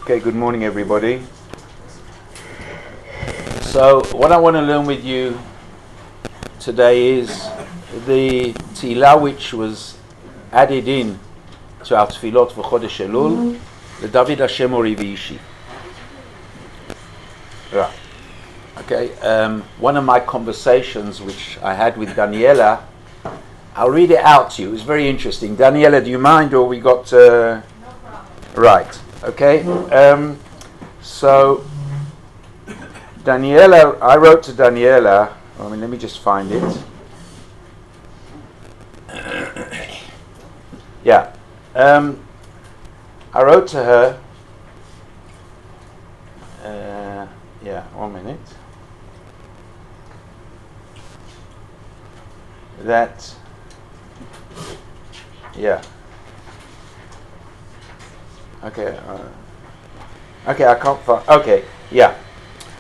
Okay, good morning everybody. So what I want to learn with you today is the tefillah which was added in to our tefillot for Chodesh Elul, LeDavid Hashem Ori V'ishi. Right. Okay, one of my conversations which I had with Daniela, I'll read it out to you. It's very interesting. Daniela, do you mind, or we got... No problem. Right. Okay, so Daniela, I wrote to Daniela, let me just find it. Yeah, I wrote to her, 1 minute, that, Okay, I can't find... Okay, yeah.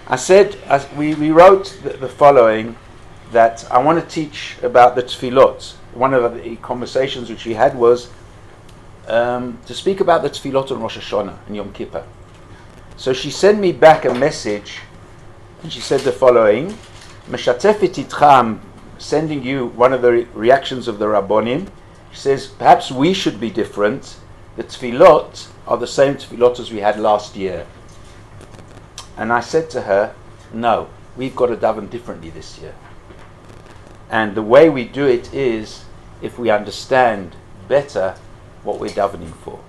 I said, we wrote the following, that I want to teach about the tefillot. One of the conversations which we had was to speak about the tefillot on Rosh Hashanah and Yom Kippur. So she sent me back a message, and she said the following, Meshatefet itcha, I'm sending you one of the reactions of the Rabbonim. She says, perhaps we should be different. The tefillot are the same tefillot as we had last year. And I said to her, no, we've got to daven differently this year. And the way we do it is if we understand better what we're davening for.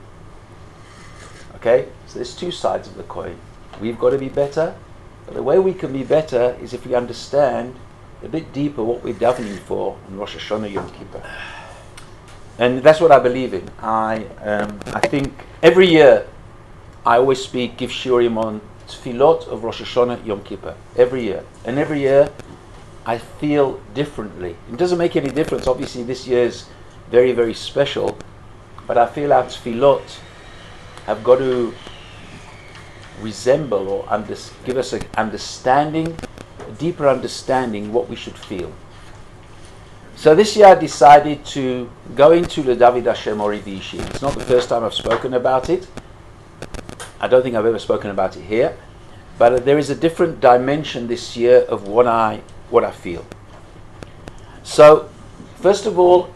Okay? So there's two sides of the coin. We've got to be better, but the way we can be better is if we understand a bit deeper what we're davening for on Rosh Hashanah Yom Kippur. And that's what I believe in. I think every year I always give shiurim on tefillot of Rosh Hashanah Yom Kippur. Every year. And every year I feel differently. It doesn't make any difference. Obviously this year is very, very special. But I feel our tefillot have got to resemble or give us an understanding, a deeper understanding what we should feel. So this year I decided to go into LeDavid Hashem Ori V'ishi. It's not the first time I've spoken about it. I don't think I've ever spoken about it here. But there is a different dimension this year of what I feel. So, first of all,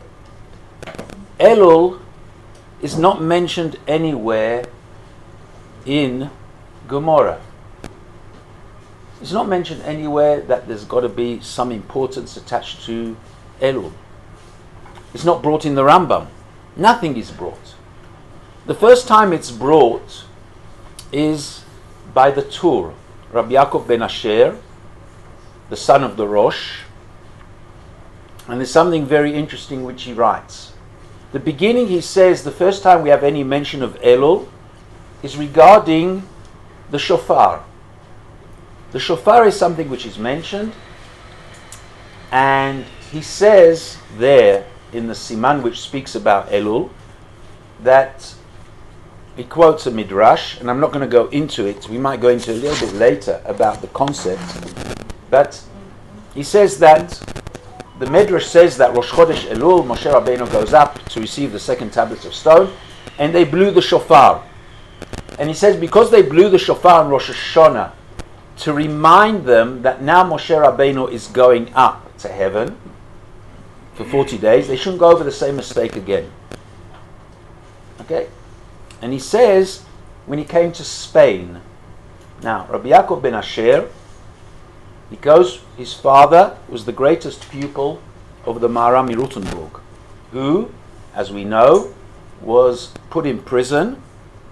Elul is not mentioned anywhere in Gemara. It's not mentioned anywhere that there's got to be some importance attached to Elul. It's not brought in the Rambam. Nothing is brought. The first time it's brought is by the Tur, Rabbi Yaakov ben Asher, the son of the Rosh. And there's something very interesting which he writes. The beginning, he says, the first time we have any mention of Elul is regarding the Shofar. The Shofar is something which is mentioned, and he says there in the Siman which speaks about Elul that he quotes a Midrash, and I'm not going to go into it. We might go into a little bit later about the concept. But he says that the Midrash says that Rosh Chodesh Elul, Moshe Rabbeinu goes up to receive the second tablets of stone, and they blew the shofar. And he says because they blew the shofar on Rosh Hashanah to remind them that now Moshe Rabbeinu is going up to heaven for 40 days, they shouldn't go over the same mistake again. Okay? And he says, when he came to Spain, now, Rabbi Yaakov ben Asher, he goes, his father was the greatest pupil of the Maharam Mirutenburg, who, as we know, was put in prison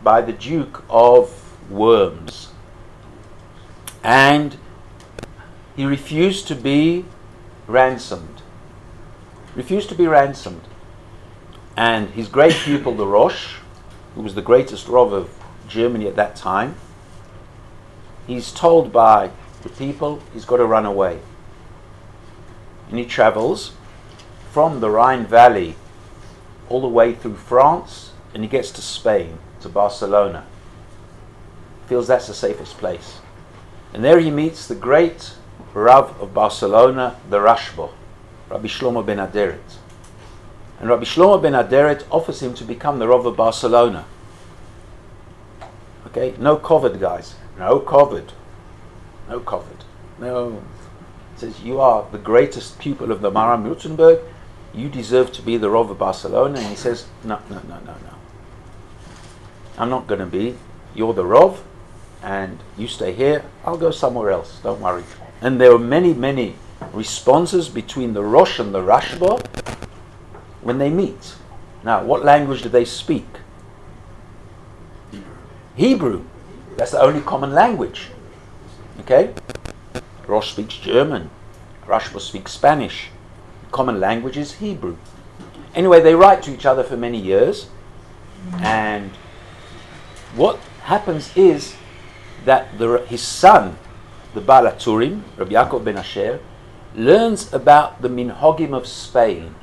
by the Duke of Worms. And he refused to be ransomed. And his great pupil, the Rosh, who was the greatest Rav of Germany at that time, he's told by the people he's got to run away. And he travels from the Rhine Valley all the way through France, and he gets to Spain, to Barcelona. Feels that's the safest place. And there he meets the great Rav of Barcelona, the Rashba, Rabbi Shlomo ben Aderet. And Rabbi Shlomo ben Aderet offers him to become the Rav of Barcelona. Okay, no covered, guys. No covered. No covered. No. It says, you are the greatest pupil of the Maharam Württemberg. You deserve to be the Rav of Barcelona. And he says, no. I'm not going to be. You're the Rav, and you stay here. I'll go somewhere else. Don't worry. And there were many responses between the Rosh and the Rashba when they meet. Now, what language do they speak? Hebrew. That's the only common language. Okay? Rosh speaks German. Rashba speaks Spanish. The common language is Hebrew. Anyway, they write to each other for many years. And what happens is that his son, the Baal HaTurim, Rabbi Yaakov ben Asher, learns about the minhagim of Spain.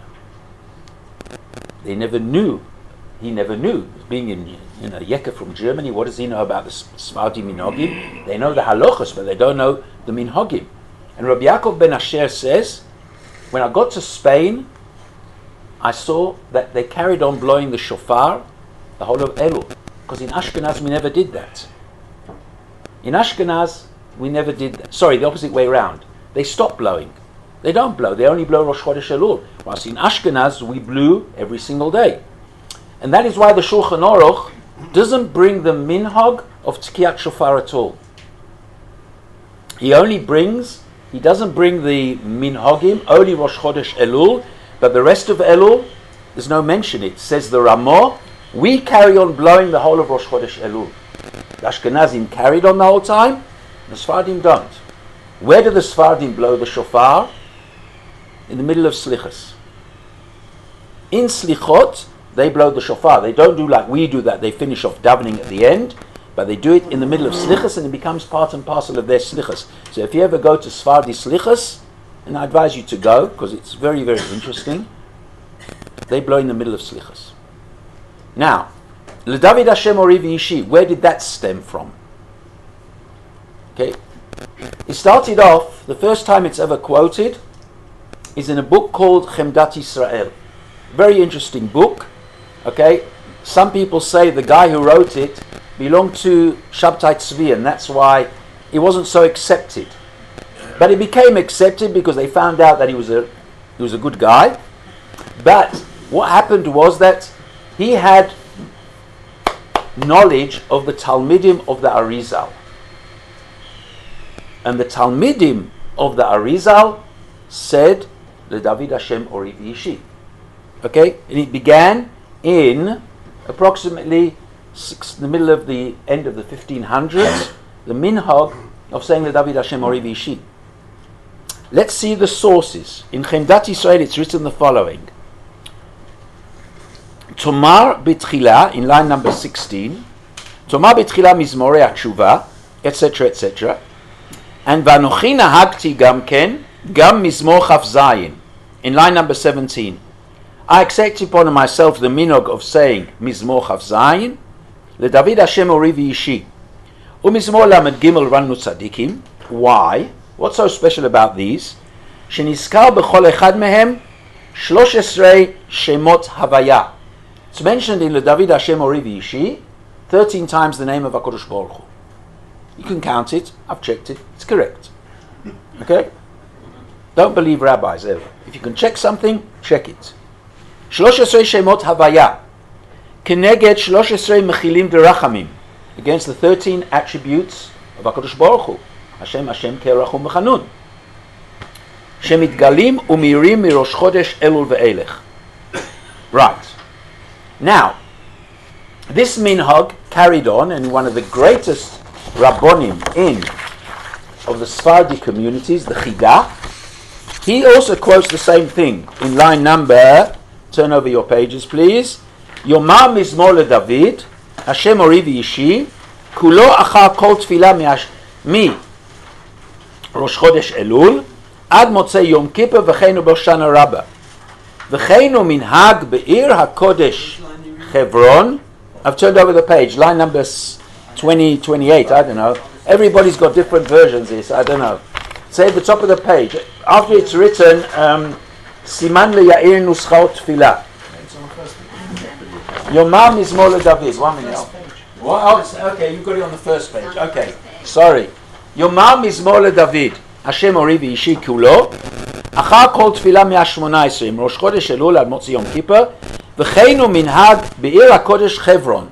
He never knew. Being in Yeka from Germany, what does he know about the Sephardi minhagim? They know the halachos, but they don't know the minhagim. And Rabbi Yaakov ben Asher says, when I got to Spain, I saw that they carried on blowing the shofar the whole of Elul. Because in Ashkenaz we never did that. In Ashkenaz we never did that. Sorry, the opposite way around. They stopped blowing. They don't blow. They only blow Rosh Chodesh Elul. Whilst in Ashkenaz we blew every single day. And that is why the Shulchan Aruch doesn't bring the minhag of Tkiyat Shofar at all. He doesn't bring the minhagim, only Rosh Chodesh Elul, but the rest of Elul, there's no mention. It says the Ramah, we carry on blowing the whole of Rosh Chodesh Elul. The Ashkenazim carried on the whole time, the Sephardim don't. Where do the Sephardim blow the shofar? In the middle of Slichos. In Slichot, they blow the shofar. They don't do like we do that. They finish off davening at the end, but they do it in the middle of Slichos, and it becomes part and parcel of their Slichos. So if you ever go to Sephardi Slichos, and I advise you to go, because it's very, very interesting, they blow in the middle of Slichos. Now, LeDavid Hashem Ori V'ishi, where did that stem from? Okay, it started off, the first time it's ever quoted is in a book called Chemdat Yisrael. Very interesting book. Okay, some people say the guy who wrote it belonged to Shabtai Tzvi, and that's why it wasn't so accepted. But it became accepted because they found out that he was a good guy. But what happened was that he had knowledge of the Talmidim of the Arizal. And the Talmidim of the Arizal said, LeDavid Hashem Ori V'ishi. Okay? And it began in approximately the middle of the end of the 1500s, the minhag of saying LeDavid Hashem Ori V'ishi. Let's see the sources. In Chemdat Yisrael it's written the following. Tomar B'tchila, in line number 16, Tomar B'tchila Mizmorei HaTshuva, etc., etc., and Vanochi Nahagti Gam Ken, Gam Mizmor Chaf Zayin, in line number 17. I accepted upon myself the minog of saying Mizmor Chaf Zayin, LeDavid Hashem Ori V'ishi, uMizmor Lamed Gimel Rannu Tzadikim. Why? What's so special about these? Shenizkar b'chol echad mehem 13 Shemot Havaya. It's mentioned in LeDavid Hashem Ori V'ishi 13 times the name of HaKadosh Baruch Hu. You can count it. I've checked it. It's correct. Okay? Don't believe rabbis ever. If you can check something, check it. 13 Shemot Havaya. Keneged 13 Mechilim Derachamim. Against the 13 attributes of HaKadosh Baruch Hu. Hashem, Hashem, Kerachum, Mechanun. Shemitgalim umirim mirosh chodesh Elul ve'elech. Right. Now, this minhag carried on, and one of the greatest rabbonim of the Sephardi communities, the Chidah, he also quotes the same thing in line number, turn over your pages please, Yomar Mizmor LeDavid, Hashem Ori V'ishi, Kulo Achar Kol Tfilah Mi Rosh Chodesh Elul, Ad Motzei Yom Kippur V'cheinu B'Hoshana Rabbah. V'cheinu Minhag Be'ir HaKodesh Hebron. I've turned over the page, line number 20, 28, I don't know. Everybody's got different versions of this, I don't know. Say at the top of the page, after it's written, Siman LeYair Nuschot Tfilah. Yomar Mizmor LeDavid. 1 minute. What? Oh, okay, you've got it on the first page. Okay, sorry. יאמר מזמור לדוד, השם אורי ואישי כולו, אחר כל תפילה 118, עם ראש חודש אלול עד מוצאי יום כיפר, וכן הוא מנהג בעיר הקודש חברון,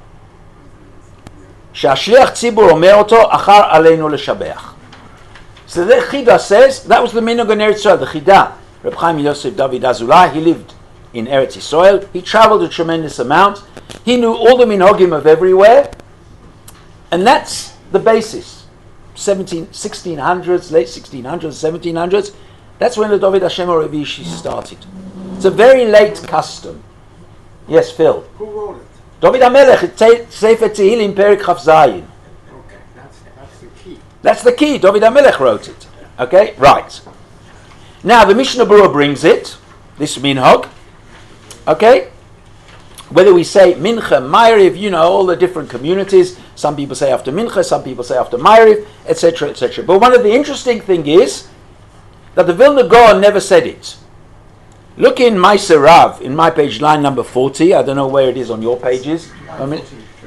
שהשליח ציבור אומר אותו, אחר עלינו לשבח. So the Chida says, that was the minhag in Eretz Yisrael, the Chida. Reb Chaim Yosef David Azulai, he lived in Eretz Yisrael, he traveled a tremendous amount, he knew all the minhagim of everywhere, and that's the basis. 1600s, late 1600s, 1700s, that's when LeDavid Hashem Orevishi started. It's a very late custom. Yes, Phil. Who wrote it? David HaMelech, Sefer Tehillim, Perik Chaf Zayin. Okay, that's the key. That's the key. David HaMelech wrote it. Okay, right. Now the Mishnah Berurah brings it, this minhag. Okay, whether we say Mincha, Ma'ariv, you know, all the different communities. Some people say after Mincha, some people say after Ma'ariv, etc., etc. But one of the interesting thing is that the Vilna Gaon never said it. Look in Ma'aser Rav, in my page, line number 40. I don't know where it is on your pages.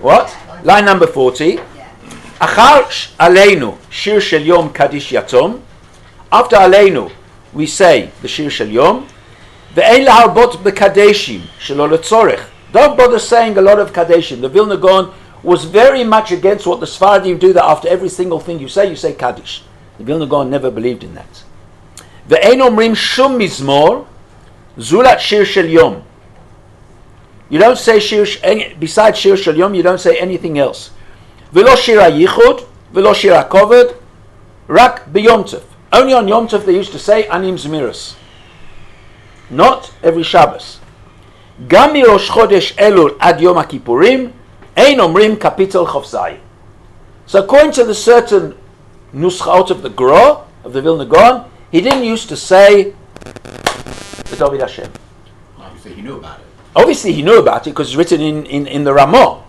What? Line number 40. Achar Aleinu, Shir Shel Yom Kaddish Yatom. After Aleinu, we say the Shir Shel Yom. Ve'ein laharbot b'kadeshim shelo letzorech. Don't bother saying a lot of kadeshim. The Vilna Gaon was very much against what the Sfaradim do, that after every single thing you say Kaddish. The Vilna Gaon never believed in that. Ve'ein omrim shum mizmor zulat shir shel yom. You don't say besides shir shel yom, you don't say anything else. V'lo shir hayichud, v'lo shir hakoved, rak b'yom tov. Only on Yom Tov they used to say anim zmiros. Not every Shabbos. Gam mirosh chodesh Elul ad Yom HaKippurim, ein omrim kapitel Chaf Zayin. So according to the certain nuschaot of the Gra, of the Vilna Gaon, he didn't used to say the David Hashem. Obviously he knew about it. Obviously he knew about it because it's written in the Ramah.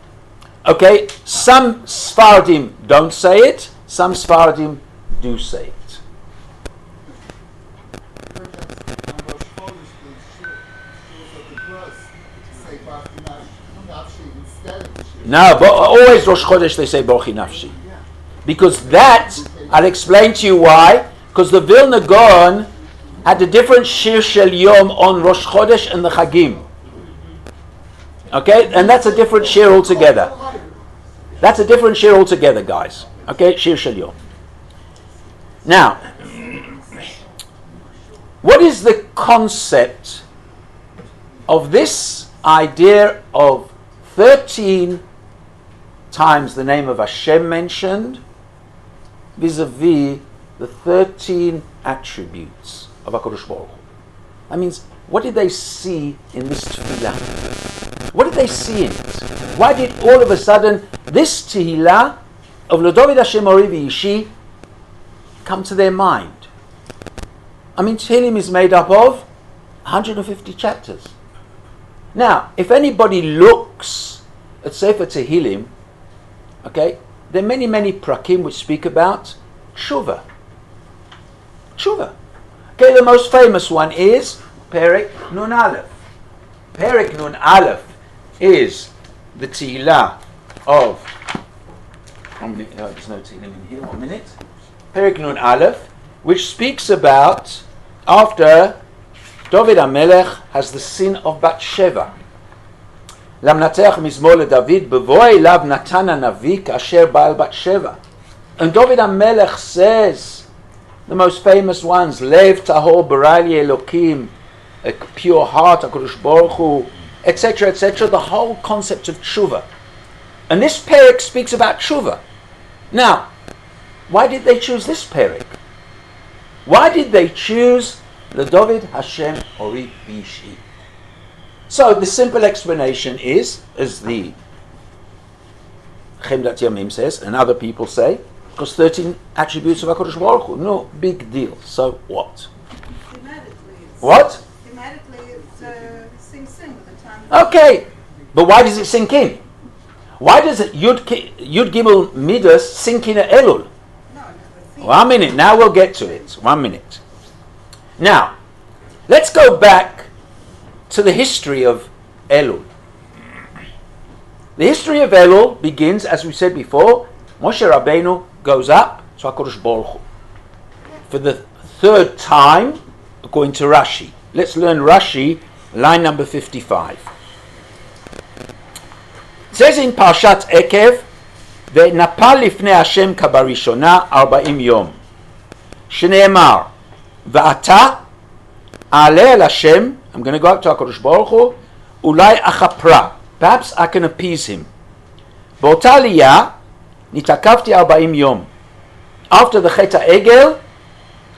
Okay, some Sfaradim don't say it, some Sfaradim do say it. No, but always Rosh Chodesh they say Bochi Nafshi. Because that, I'll explain to you why. Because the Vilna Gaon had a different Shir Shel Yom on Rosh Chodesh and the Chagim. Okay, and that's a different Shir altogether. That's a different Shir altogether, guys. Okay, Shir Shel Yom. Now, what is the concept of this idea of 13 times the name of Hashem mentioned vis-a-vis the 13 attributes of HaKadosh Baruch Hu? That means, what did they see in this tefillah? What did they see in it? Why did all of a sudden this tefillah of LeDavid Hashem Ori V'ishi come to their mind? I mean, Tehillim is made up of 150 chapters. Now, if anybody looks at Sefer Tehillim, okay, there are many prakim which speak about tshuva. Tshuva. Okay, the most famous one is Perek Nun Aleph. Perek Nun Aleph is the Tehillah of... there's no Tehillim in here, 1 minute. Perek Nun Aleph, which speaks about after David HaMelech has the sin of Bathsheba. למנצח מזמור לדוד בבוא אליו נתן הנביא כאשר בא אל Bathsheba. And David HaMelech says, the most famous ones, Lev tahor barai li Elokim, a pure heart, HaKadosh Baruch Hu, etc., etc., the whole concept of tshuva. And this perek speaks about tshuva. Now, why did they choose this perek? Why did they choose LeDavid Hashem Ori V'ishi? So the simple explanation is, as the Chemdat Yamim says, and other people say, because 13 attributes of HaKadosh Baruch Hu, no big deal. So what? What? Thematically, it's sing with the time. Okay, but why does it sink in? Why does it Yud Gimel Midas sink in at Elul? 1 minute. Now we'll get to it. 1 minute. Now, let's go back to the history of Elul. The history of Elul begins, as we said before, Moshe Rabbeinu goes up to HaKadosh Baruch Hu for the third time, according to Rashi. Let's learn Rashi, line number 55. It says in Parshat Ekev, ונפל לפני השם כבראשונה 40 יום, שנאמר, ואתה אעלה אל השם, I'm going to go up to HaKadosh Baruch Hu, אולי אכפרה, perhaps I can appease him. באותה עלייה, נתעכבתי 40 יום. After the חטא העגל,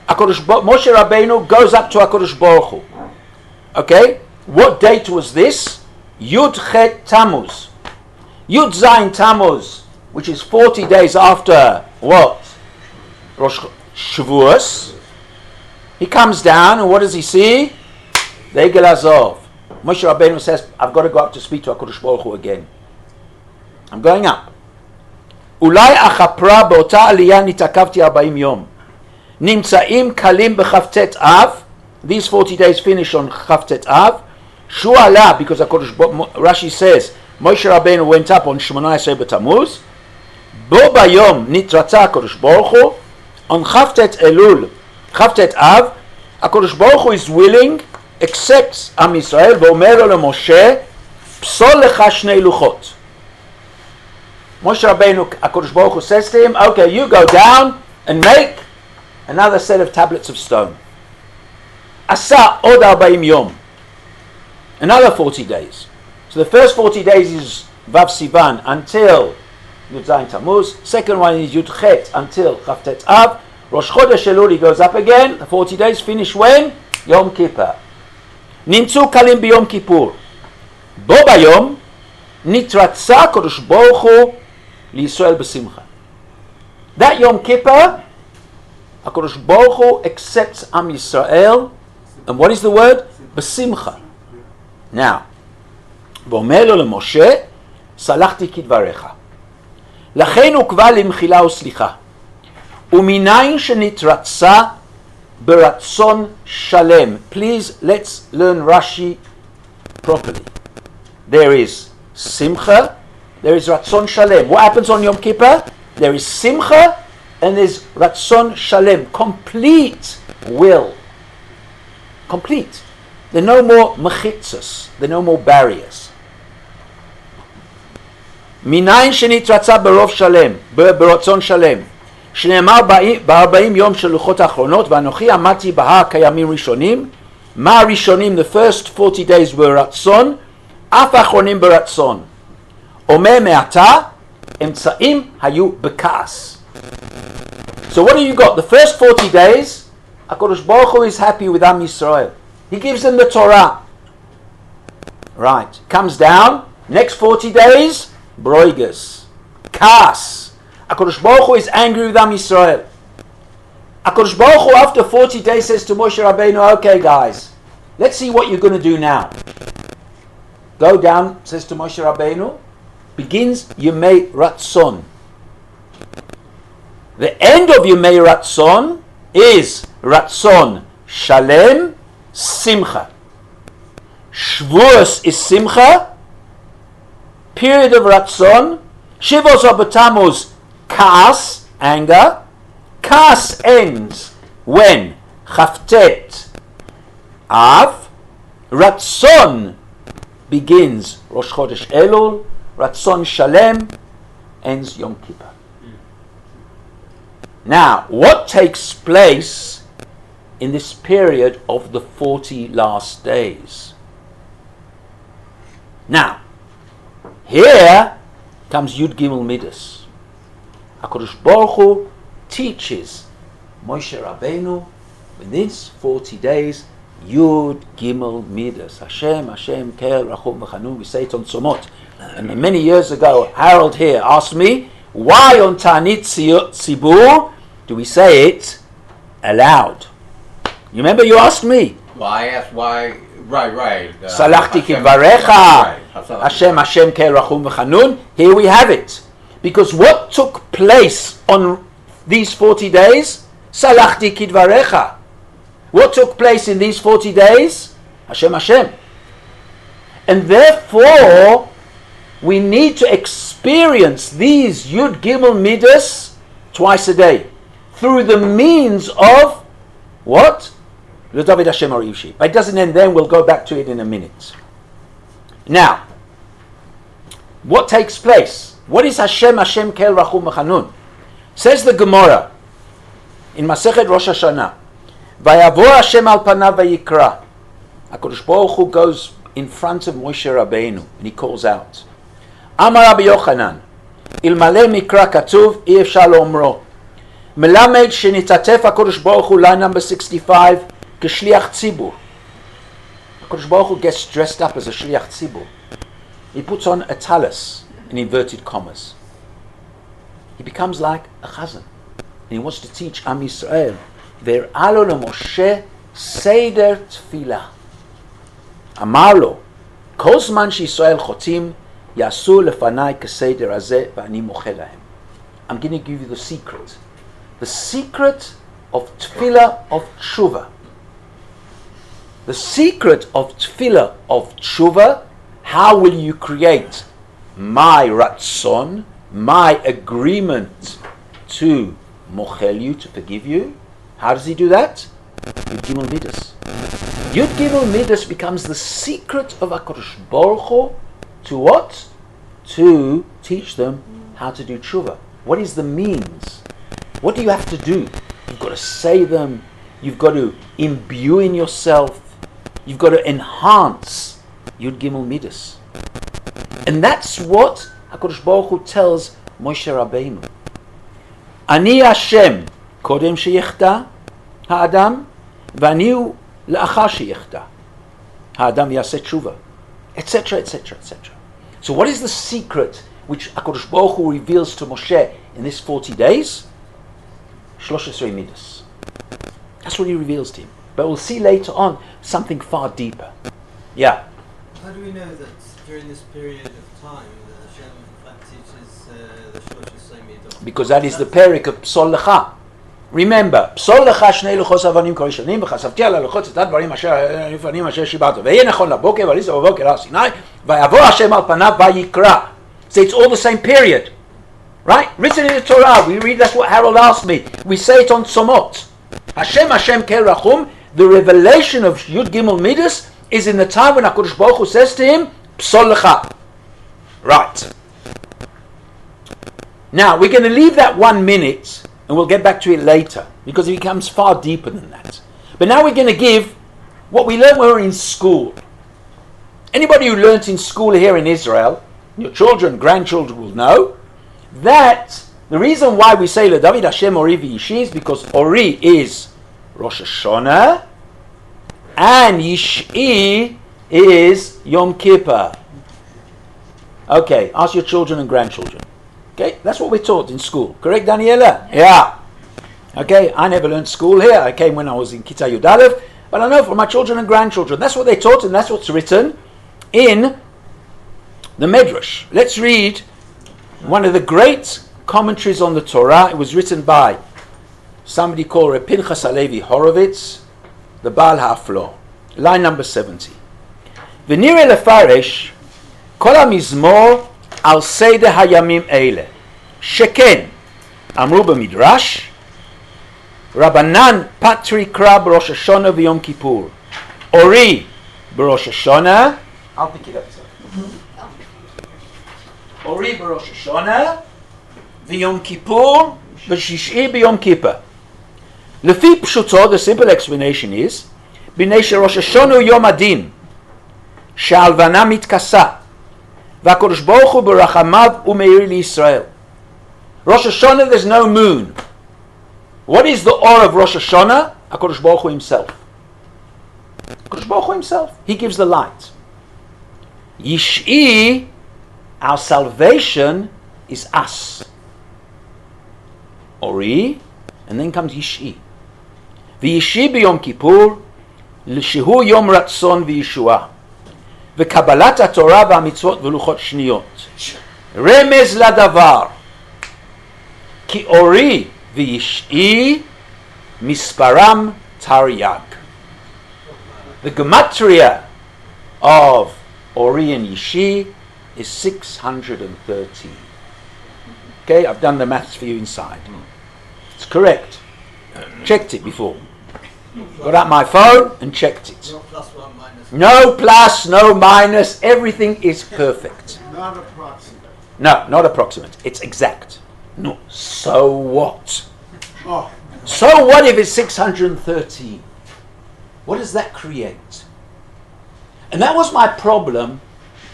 Moshe Rabbeinu goes up to HaKadosh Baruch Hu. Okay? What date was this? Yud Chet Tammuz. Yud Zayin Tammuz, which is 40 days after what? Rosh Shavuos. He comes down, and what does he see? The Egel Azov. Moshe Rabbeinu says, I've got to go up to speak to HaKadosh Baruch Hu again. I'm going up. Ulai achapra באותה עלייה נתעכבתי 40 יום. נמצאים קלים בכ"ט אב. These 40 days finish on כ"ט אב. שהוא עלה, because Rashi says, Moshe Rabbeinu went up on 18 בתמוז. בו ביום נתרצה הקדוש ברוך הוא. On כ"ט אלול, כ"ט אב, הקדוש ברוך הוא is willing, accepts עם ישראל, ואומר לו למשה, פסול לך 2 לוחות. Moshe Rabbeinu, HaKadosh Baruch Hu says to him, okay, you go down and make another set of tablets of stone. Asa od 40 yom. Another 40 days. So the first 40 days is Vav Sivan until Yud Zayin Tammuz. Second one is Yud Chet until Chavtet Av. Rosh Chodesh Elul, he goes up again. The 40 days finish when? Yom Kippur. Nimtzu kalim biyom Kippur. Bo bayom nitratza Kodesh Baruch Hu liYisrael b'simcha. That Yom Kippur, HaKadosh Baruch Hu accepts Am Yisrael, and what is the word? B'simcha. Now, ואומר לו למשה, סלחתי כדבריך. לכן הוקבע למחילה וסליחה. ומניין שנתרצה ברצון שלם. Please, let's learn Rashi properly. There is simcha, there is ratzon shalem. What happens on Yom Kippur? There is simcha and there's ratzon shalem. Complete will. Complete. There are no more mechitzas. There are no more barriers. מניין שנתרצה ברוב שלם, ברצון שלם. שנאמר ב-40 יום של לוחות האחרונות, ואנוכי עמדתי בהר כימים ראשונים. מה הראשונים? The first 40 days were רצון, אף האחרונים ברצון. אומר מעתה, אמצעים היו בכעס. So what do you got? The first 40 days, HaKadosh Baruch Hu is happy with Am Yisrael. He gives them the Torah. Right. Comes down, next 40 days, broigas, kas. HaKadosh Baruch Hu is angry with Am Yisrael. HaKadosh Baruch Hu after 40 days says to Moshe Rabbeinu, okay guys, let's see what you're going to do now. Go down, says to Moshe Rabbeinu, begins Yemei Ratzon. The end of Yemei Ratzon is Ratzon Shalem Simcha. Shavuos is Simcha, period of Ratzon. Shivos Abatamuz, Kaas, anger. Kaas ends when? Chavtet Av. Ratzon begins Rosh Chodesh Elul. Ratzon Shalem ends Yom Kippur. Now, what takes place in this period of the 40 last days? Now, here comes Yud Gimel Midas. HaKadosh Baruch Hu teaches Moshe Rabbeinu in these 40 days Yud Gimel Midas. Hashem, Hashem, Kel, Rachum, V'Chanun. We say it on Tzomot. And many years ago, Harold here asked me, why on Ta'anit Tzibur do we say it aloud? You remember you asked me? Well, I asked why. Right. Salachti kidvarecha. Hashem, Hashem, Kel, Rachum, V'Chanun. Here we have it. Because what took place on these 40 days? Salachti kidvarecha. What took place in these 40 days? Hashem, Hashem. And therefore, We need to experience these Yud Gimel Midas twice a day through the means of what? LeDavid Hashem or Ishi. But it doesn't end then, we'll go back to it in a minute. Now, what takes place? What is Hashem Kel Rachum Mechanun? Says the Gemara in Masechet Rosh Hashanah, Vayavor Hashem al panav vayikra. HaKadosh Baruch Hu goes in front of Moshe Rabbeinu and he calls out, Amar Rabbi Yochanan, Ilmale mikra katuv אי אפשר לאומרו. מלמד שניתתף הקדוש ברוך הוא, line number 65, כשליח ציבור. HaKadosh Baruch Hu gets dressed up as a shliach tzibur. He puts on a talus in inverted commas. He becomes like a chazan. And he wants to teach Am Yisrael. Ve'alo leMoshe seder tefillah. Amar lo, kol zman sheYisrael chotim yasu lefanai keseder hazeh ve'ani mochel lahem. I'm going to give you the secret. The secret of tefillah of tshuva. The secret of tefillah of tshuva. How will you create my ratzon, my agreement to mochel you, to forgive you? How does he do that? Yud Gimel Midas. Yud Gimel Midas becomes the secret of HaKadosh Baruch Hu to what? To teach them how to do tshuva. What is the means? What do you have to do? You've got to say them. You've got to imbue in yourself. You've got to enhance Yud Gimel Midas. And that's what HaKadosh Baruch Hu tells Moshe Rabbeinu. Ani Hashem kodem sheyichta ha'adam v'ani la'achar sheyichta ha'adam yaseh tshuva, etc., etc., etc. So what is the secret which HaKadosh Baruch Hu reveals to Moshe in this 40 days? 13 Midas. That's what he reveals to him. But we'll see later on something far deeper. Yeah. How do we know that during this period of time that Hashem in fact teaches the 13 Midas? Because that is the perik of Psol Lecha. Remember, Psol Lecha shnei luchos avanim kol yishanim v'chasavti ala luchot et הדברים אשר לפנים אשר שיברת ויהיה נכון לבוקר ועליזה בבוקר הר סיני ויעבור השם על פניו ויקרא. So it's all the same period. Right? Written in the Torah. We read, that's what Harold asked me. We say it on Tzomot. Hashem kel rachum. The revelation of Yud Gimel Midas is in the time when HaKadosh Baruch Hu says to him, Psol Lecha. Right. Now, we're going to leave that 1 minute, and we'll get back to it later, because it becomes far deeper than that. But now we're going to give what we learned when we were in school. Anybody who learnt in school here in Israel, your children, grandchildren will know, that the reason why we say LeDavid Hashem Ori v'Yishi is because Ori is Rosh Hashanah, and Yishi is Yom Kippur. Okay, ask your children and grandchildren. Okay, that's what we're taught in school. Correct, Daniela? Yeah. Okay, I never learned school here. I came when I was in Kita Yud Aleph, but I know from my children and grandchildren, that's what they taught, and that's what's written in the Midrash. Let's read one of the great commentaries on the Torah. It was written by somebody called Reb Pinchas Halevi Horovitz, the Baal HaFlo. Line number 70. V'nireh lefaresh kol hamizmor al seder hayamim eile. Sheken, amru b'midrash, Rabbanan patri kra b'Rosh Hashanah v'Yom Kippur. Ori b'Rosh Hashanah. I'll pick it up. Ori b'Rosh Hashanah v'Yom Kippur v'Shish'i b'Yom Kippur. Lefi pshuto, the simple explanation is, b'nei sheRosh Hashanah hu Yom Adin, she'alvana mitkasa, v'HaKadosh Baruch Hu b'rachamav u'meir liYisrael. Rosh Hashanah, there's no moon. What is the or of Rosh Hashanah? HaKadosh Baruch Hu himself. HaKadosh Baruch Hu himself. He gives the light. Yish'i, our salvation is us. Ori, and then comes Yish'i. V'Yishi b'Yom Kippur, l'shehu Yom Ratzon v'Yeshua, v'Kabbalat HaTorah v'Hamitzvot v'Luchot Shniyot. Remez ladavar, ki Ori v'Yish'i misparam taryag. The gematria of Ori and Yishi is 613. Okay, I've done the maths for you inside. It's correct. Checked it before. Got out my phone and checked it. No plus one minus. No plus, no minus. Everything is perfect. Not approximate. No, not approximate. It's exact. No. So what? Oh, So what if it's 613? What does that create? And that was my problem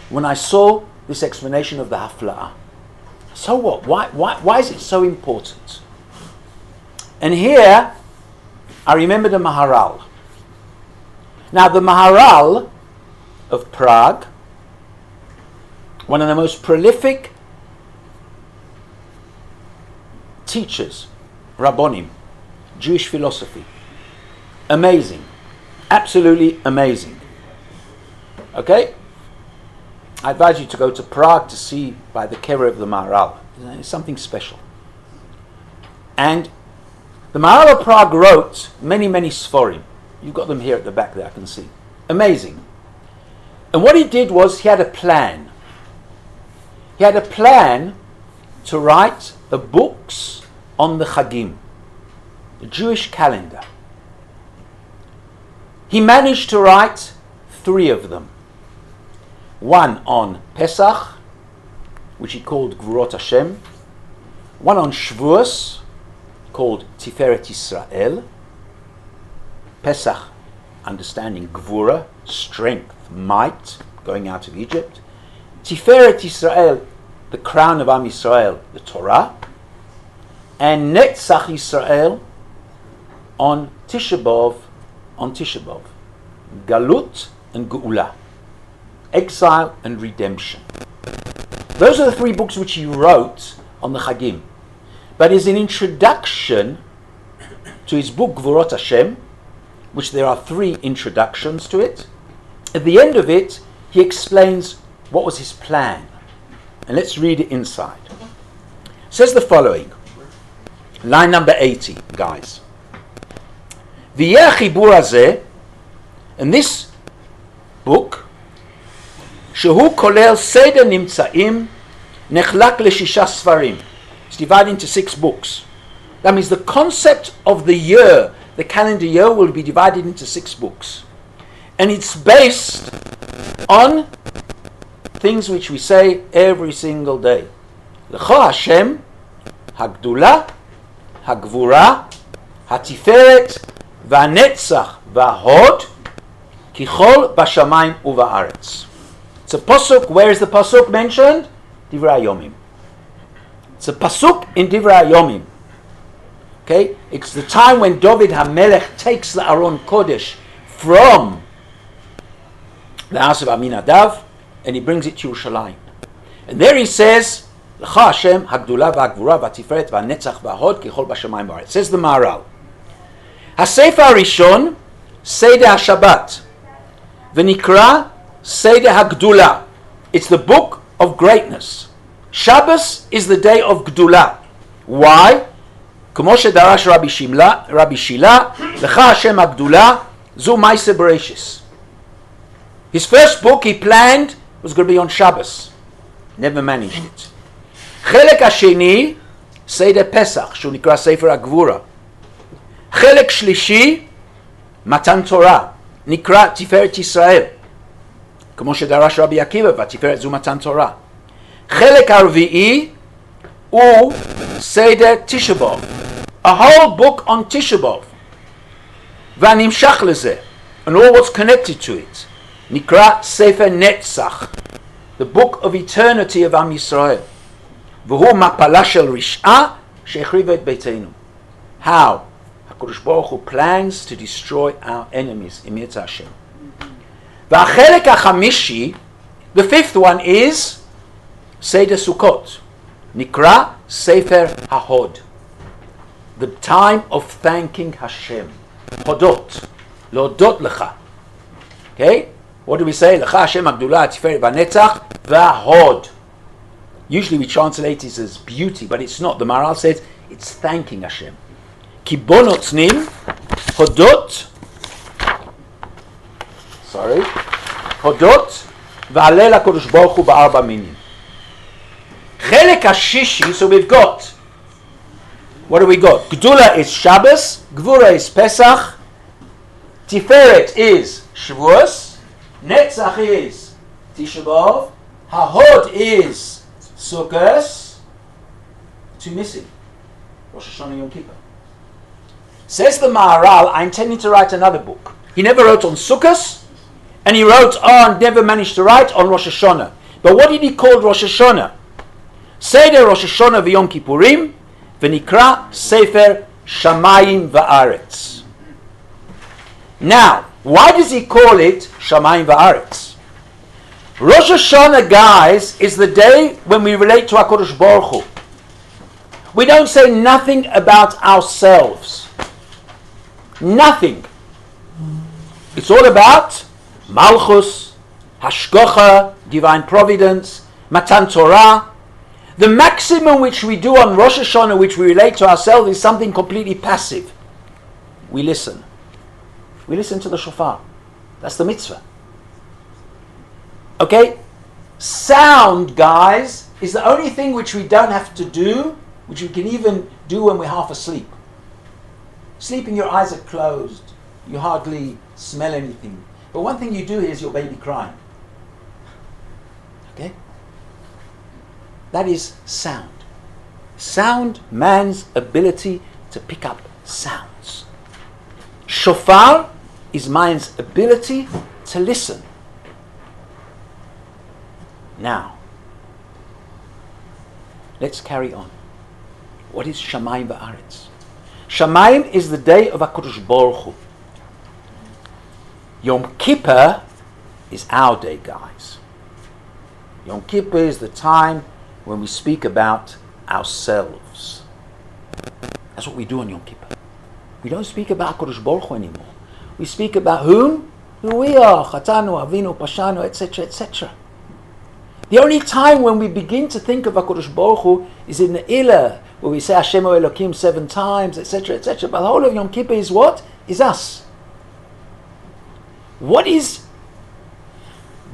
when I saw this explanation of the Hafla'ah. So what? Why is it so important? And here, I remember the Maharal. Now, the Maharal of Prague, one of the most prolific teachers, Rabbonim, Jewish philosophy. Amazing. Absolutely amazing. Okay? I advise you to go to Prague to see by the care of the Maharal. It's something special. And the Maharal of Prague wrote many, many Sforim. You've got them here at the back there, I can see. Amazing. And what he did was he had a plan. He had a plan to write the books on the Chagim, the Jewish calendar. He managed to write 3 of them. One on Pesach, which he called Gvurot Hashem. One on Shavuos, called Tiferet Yisrael. Pesach, understanding Gvura, strength, might, going out of Egypt. Tiferet Yisrael, the crown of Am Yisrael, the Torah. And Netzach Yisrael on Tisha B'Av, Galut and Geula, exile and redemption. Those are the 3 books which he wrote on the Chagim. But as an introduction to his book Gvurot Hashem, which there are 3 introductions to it, at the end of it, he explains what was his plan. And let's read it inside. It says the following, line number 80, guys. V'yeh chibur hazeh, and this book, shehu kolel seder nimtzaim, nechlak leshisha sfarim. It's divided into 6 books. That means the concept of the year, the calendar year, will be divided into 6 books. And it's based on things which we say every single day. L'cha Hashem, Hagdula, Hagvura, Hatiferet, V'anetzach, V'ahod, Kichol Bashamayim Uva'aretz. It's a pasuk. Where is the pasuk mentioned? Divrei Yomim. It's a pasuk in Divrei Yomim. Okay, it's the time when David HaMelech takes the Aron Kodesh from the house of Aminadav and he brings it to Yerushalayim. And there he says, L'cha Hashem Hagdula V'Hagvura V'Tiferet V'Netzach V'Ahod Kichol Bashamayim V'Aretz. Says the Maharal. HaSefer HaRishon Seder HaShabbat V'Nikra Seder HaGdula. It's the book of greatness. Shabbos is the day of Gdula. Why? כמו שדרש רבי שילה, לך השם הגדולה, זו מעשה בראשית. His first book he planned was going to be on Shabbos. Never managed it. חלק השני, סדר פסח, שהוא נקרא ספר הגבורה. חלק שלישי, מתן תורה, נקרא תפארת ישראל. כמו שדרש רבי עקיבא, והתפארת זו מתן תורה. חלק הרביעי, הוא סדר תשעה באב. A whole book on Tisha B'Av. והנמשך לזה, and all what's connected to it. נקרא ספר נצח, the book of eternity of Am Yisrael. והוא מפלה של רשעה שהחריבה את ביתנו. How? הקדוש ברוך הוא plans to destroy our enemies, אם ירצה השם. והחלק החמישי, the 5th one is סדר סוכות. נקרא ספר ההוד. The time of thanking Hashem. Hodot. Lodot lecha. Okay? What do we say? Lecha Hashem Agdula Tiferet V'Netzach V'Hod. Usually we translate it as beauty, but it's not. The Maharal says it's thanking Hashem. Ki bo notnim Hodot. Hodot והלל הקדוש ברוך הוא בארבע מינים. חלק השישי, so we've got, what do we got? Gdula is Shabbos, Gvura is Pesach, Tiferet is Shavuos, Netzach is Tisha B'Av, Hahod is Sukkot, two missing, Rosh Hashanah Yom Kippur. Says the Maharal, I intended to write another book. He never wrote on Sukkot, and he never managed to write on Rosh Hashanah. But what did he call Rosh Hashanah? Seder Rosh Hashanah v'Yom Kippurim, v'nikra Sefer Shamayim v'Aretz. Now, why does he call it Shamayim v'Aretz? Rosh Hashanah, guys, is the day when we relate to HaKadosh Baruch Hu. We don't say nothing about ourselves. Nothing. It's all about Malchus, Hashgacha, Divine Providence, Matan Torah. The maximum which we do on Rosh Hashanah, which we relate to ourselves, is something completely passive. We listen. We listen to the Shofar. That's the mitzvah. Okay? Sound, guys, is the only thing which we don't have to do, which we can even do when we're half asleep. Sleeping, your eyes are closed. You hardly smell anything. But one thing you do hear is your baby crying. Okay? That is sound. Sound, man's ability to pick up sounds. Shofar is man's ability to listen. Now, let's carry on. What is Shamayim v'Aretz? Shamayim is the day of HaKadosh Baruch Hu. Yom Kippur is our day, guys. Yom Kippur is the time when we speak about ourselves. That's what we do on Yom Kippur. We don't speak about HaKadosh Baruch Hu anymore. We speak about whom? Who we are. Chatanu, Avinu, Pashanu, etc., etc. The only time when we begin to think of HaKadosh Baruch Hu is in the Ilah, where we say Hashem Elokim 7 times, etc., etc. But the whole of Yom Kippur is what? Is us. What is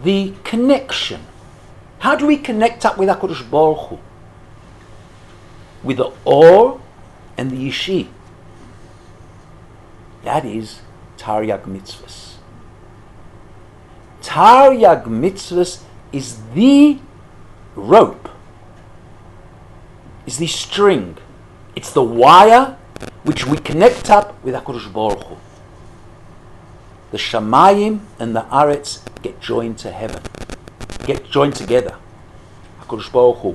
the connection? How do we connect up with HaKadosh Baruch Hu? With the Or and the Yishi. That is Taryag Mitzvahs. Taryag Mitzvahs is the rope, is the string. It's the wire which we connect up with HaKadosh Baruch Hu. The Shamayim and the Aretz get joined to heaven, get joined together. HaKadosh Baruch Hu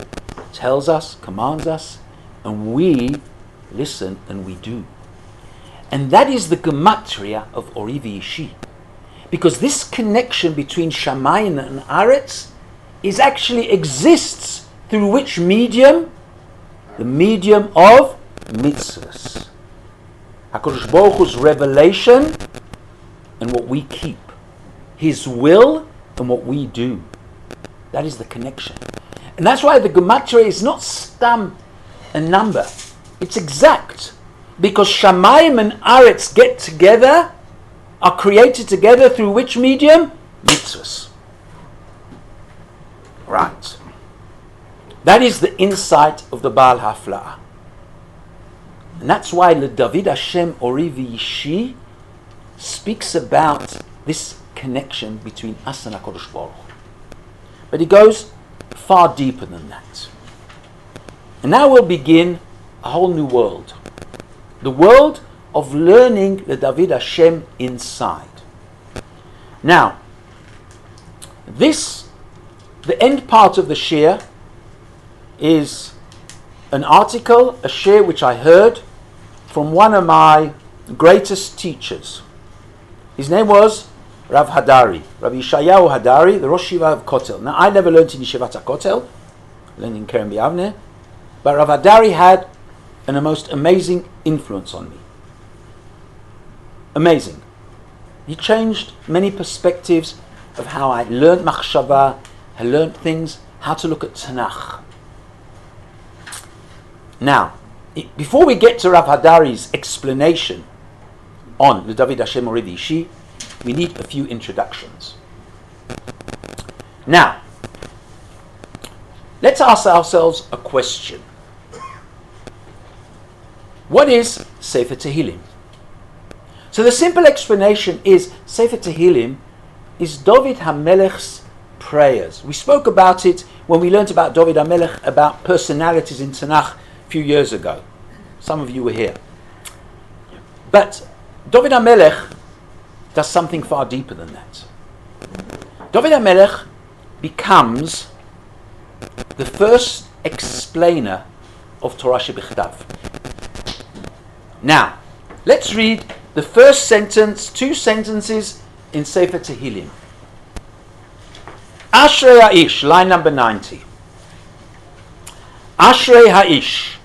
tells us, commands us, and we listen and we do. And that is the gematria of Ori v'Yishi. Because this connection between Shamayim and Aretz is actually exists through which medium? The medium of mitzvahs. HaKadosh Baruch Hu's revelation and what we keep. His will and what we do. That is the connection. And that's why the gematria is not stam a number. It's exact. Because Shamayim and Aretz get together, are created together through which medium? Mitzvahs. Right. That is the insight of the Baal Hafla'ah. And that's why LeDavid Hashem Ori v'Yishi speaks about this connection between us and HaKadosh Baruch Hu. But it goes far deeper than that. And now we'll begin a whole new world. The world of learning LeDavid Hashem inside. Now, the end part of the shir is an article, a shir which I heard from one of my greatest teachers. His name was Rav Hadari, Rabbi Yishayahu Hadari, the Rosh Yeshiva of Kotel. Now, I never learned in Yeshivat HaKotel, I learned in Kerem B'Yavneh, but Rav Hadari had a most amazing influence on me. Amazing. He changed many perspectives of how I learned machshava, I learned things, how to look at Tanakh. Now, before we get to Rav Hadari's explanation on LeDavid Hashem Ori v'Yishi, we need a few introductions. Now, let's ask ourselves a question. What is Sefer Tehillim? So the simple explanation is Sefer Tehillim is David HaMelech's prayers. We spoke about it when we learned about David HaMelech, about personalities in Tanakh a few years ago. Some of you were here. But David HaMelech does something far deeper than that. David HaMelech becomes the first explainer of Torah Shebichtav. Now, let's read the first sentence, two sentences in Sefer Tehillim. Ashrei Ha'ish, line number 90. Ashrei Ha'ish,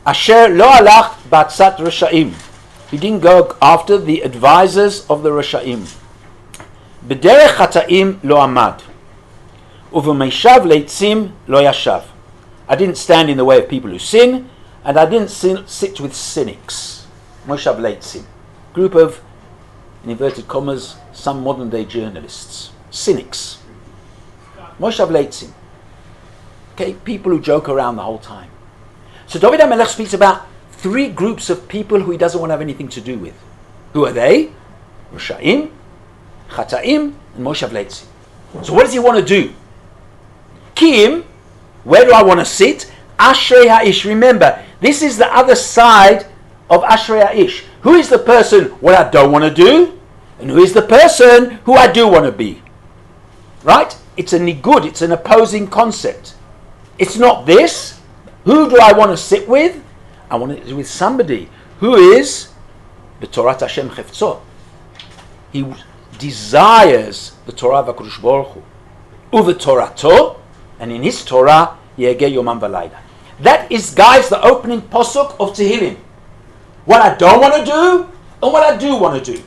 Asher lo alach ba'atzat Rasha'im. He didn't go after the advisors of the Rasha'im. B'derech Chata'im lo amad. U'v'meishav leitzim lo yashav. I didn't stand in the way of people who sin, and I didn't sit with cynics. Moshav leitzim. Group of, in inverted commas, some modern day journalists. Cynics. Moshav leitzim. Okay, people who joke around the whole time. So David HaMelech speaks about three groups of people who he doesn't want to have anything to do with. Who are they? Rasha'im, Chata'im, and Moshav leitzim. So what does he want to do? Kim, where do I want to sit? Ashrei Ha'ish. Remember, this is the other side of Ashrei Ha'ish. Who is the person what I don't want to do? And who is the person who I do want to be? Right? It's a nigud, it's an opposing concept. It's not this. Who do I want to sit with? I want to sit with somebody who is b'Torat Hashem Cheftzot. He desires the Torah of HaKadosh Baruch Hu. U'v'Torato, and in his Torah, Yegeh Yomam V'Layla. That is, guys, the opening posuk of Tehillim. What I don't want to do, and what I do want to do.